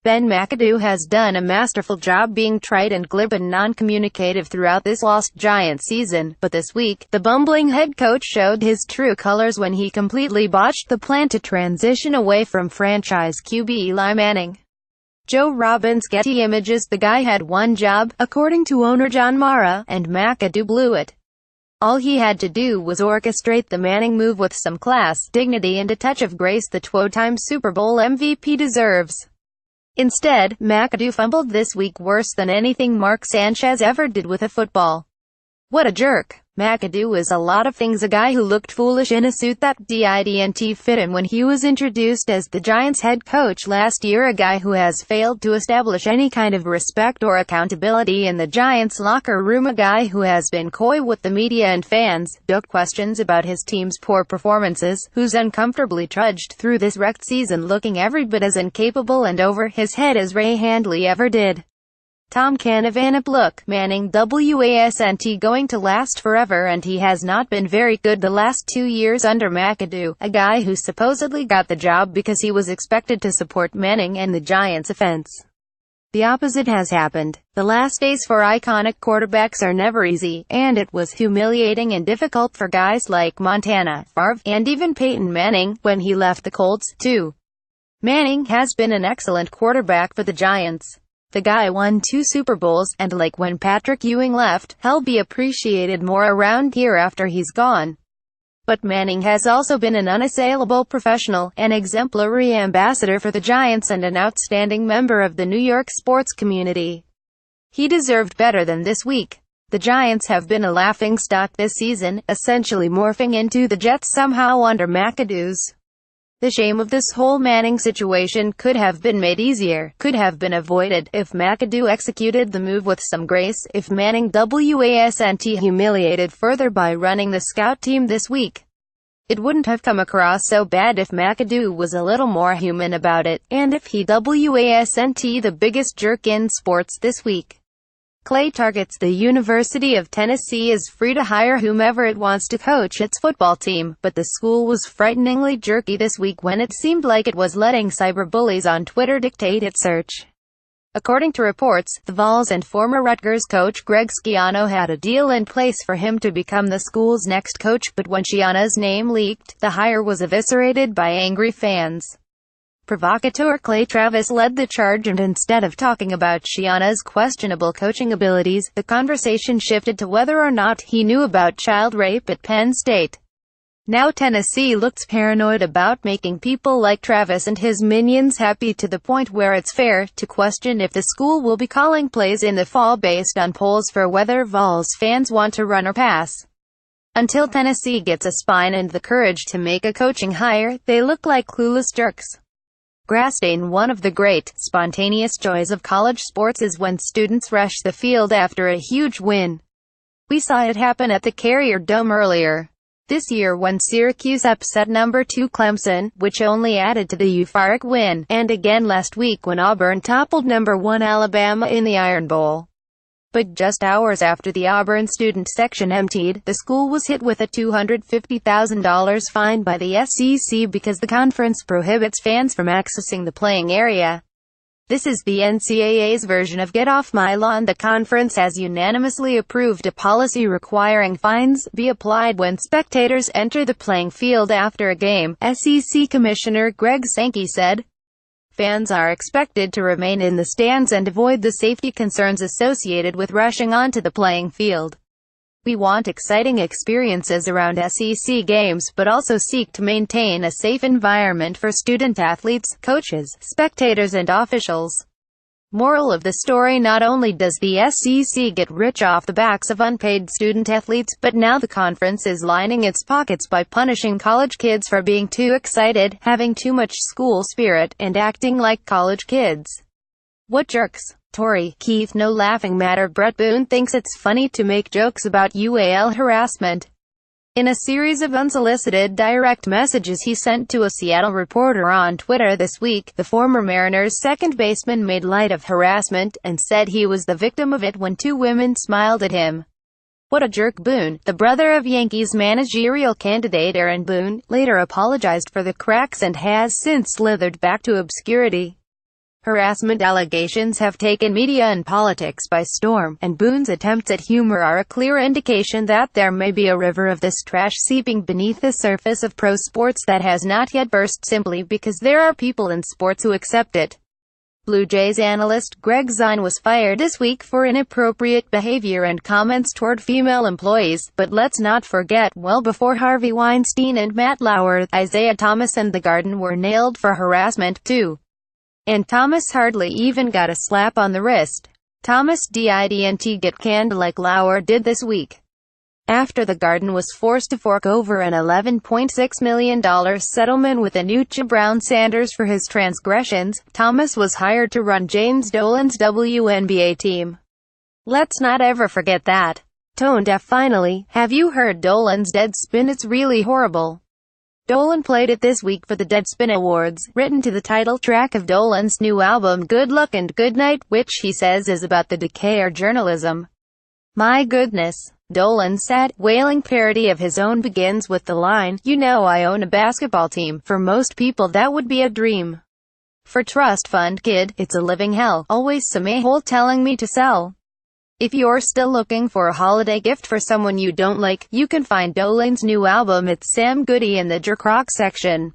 McAdoo has done a masterful job being trite and glib and non-communicative throughout this lost Giants season, but this week, the bumbling head coach showed his true colors when he completely botched the plan to transition away from franchise QB Eli Manning. RobbinsGetty Images. The guy had one job, according to owner John Mara, and McAdoo blew it. All he had to do was orchestrate the Manning move with some class, dignity and a touch of grace the two-time Super Bowl MVP deserves. Instead, McAdoo fumbled this week worse than anything Mark Sanchez ever did with a football. What a jerk. McAdoo is a lot of things: a guy who looked foolish in a suit that didn't fit him when he was introduced as the Giants head coach last year, a guy who has failed to establish any kind of respect or accountability in the Giants locker room, a guy who has been coy with the media and fans, ducked questions about his team's poor performances, who's uncomfortably trudged through this wrecked season looking every bit as incapable and over his head as Ray Handley ever did. Tom Canavan. Look, Manning wasn't going to last forever, and he has not been very good the last 2 years under McAdoo, a guy who supposedly got the job because he was expected to support Manning and the Giants' offense. The opposite has happened. The last days for iconic quarterbacks are never easy, and it was humiliating and difficult for guys like Montana, Favre, and even Peyton Manning, when he left the Colts, too. Manning has been an excellent quarterback for the Giants. The guy won 2 Super Bowls, and like when Patrick Ewing left, he'll be appreciated more around here after he's gone. But Manning has also been an unassailable professional, an exemplary ambassador for the Giants, and an outstanding member of the New York sports community. He deserved better than this week. The Giants have been a laughingstock this season, essentially morphing into the Jets somehow under McAdoo's. The shame of this whole Manning situation could have been made easier, could have been avoided, if McAdoo executed the move with some grace, if Manning wasn't humiliated further by running the scout team this week. It wouldn't have come across so bad if McAdoo was a little more human about it, and if he wasn't the biggest jerk in sports this week. Clay targets. The University of Tennessee is free to hire whomever it wants to coach its football team, but the school was frighteningly jerky this week when it seemed like it was letting cyberbullies on Twitter dictate its search. According to reports, the Vols and former Rutgers coach Greg Schiano had a deal in place for him to become the school's next coach, but when Schiano's name leaked, the hire was eviscerated by angry fans. Provocateur Clay Travis led the charge, and instead of talking about Schiano's questionable coaching abilities, the conversation shifted to whether or not he knew about child rape at Penn State. Now Tennessee looks paranoid about making people like Travis and his minions happy, to the point where it's fair to question if the school will be calling plays in the fall based on polls for whether Vols fans want to run or pass. Until Tennessee gets a spine and the courage to make a coaching hire, they look like clueless jerks. Grastain. One of the great, spontaneous joys of college sports is when students rush the field after a huge win. We saw it happen at the Carrier Dome earlier this year when Syracuse upset number 2 Clemson, which only added to the euphoric win, and again last week when Auburn toppled number 1 Alabama in the Iron Bowl. But just hours after the Auburn student section emptied, the school was hit with a $250,000 fine by the SEC because the conference prohibits fans from accessing the playing area. This is the NCAA's version of "get off my lawn." The conference has unanimously approved a policy requiring fines be applied when spectators enter the playing field after a game, SEC Commissioner Greg Sankey said. Fans are expected to remain in the stands and avoid the safety concerns associated with rushing onto the playing field. We want exciting experiences around SEC games, but also seek to maintain a safe environment for student athletes, coaches, spectators and officials. Moral of the story: not only does the SEC get rich off the backs of unpaid student athletes, but now the conference is lining its pockets by punishing college kids for being too excited, having too much school spirit, and acting like college kids. What jerks. Tory Keith. No laughing matter. Brett Boone thinks it's funny to make jokes about UAL harassment. In a series of unsolicited direct messages he sent to a Seattle reporter on Twitter this week, the former Mariners second baseman made light of harassment, and said he was the victim of it when 2 women smiled at him. What a jerk. Boone, the brother of Yankees managerial candidate Aaron Boone, later apologized for the cracks and has since slithered back to obscurity. Harassment allegations have taken media and politics by storm, and Boone's attempts at humor are a clear indication that there may be a river of this trash seeping beneath the surface of pro sports that has not yet burst, simply because there are people in sports who accept it. Blue Jays analyst Greg Zine was fired this week for inappropriate behavior and comments toward female employees, but let's not forget, well before Harvey Weinstein and Matt Lauer, Isaiah Thomas and The Garden were nailed for harassment, too. And Thomas hardly even got a slap on the wrist. Thomas didn't get canned like Lauer did this week. After The Garden was forced to fork over an $11.6 million settlement with Anucha Brown Sanders for his transgressions, Thomas was hired to run James Dolan's WNBA team. Let's not ever forget that. Tone deaf. Finally, have you heard Dolan's Deadspin? It's really horrible. Dolan played it this week for the Deadspin Awards, written to the title track of Dolan's new album Good Luck and Good Night, which he says is about the decay of journalism. My goodness, Dolan said. Wailing parody of his own begins with the line, "You know I own a basketball team. For most people that would be a dream. For trust fund kid, it's a living hell. Always some a-hole telling me to sell." If you're still looking for a holiday gift for someone you don't like, you can find Dolan's new album at Sam Goody in the Jerk Rock section.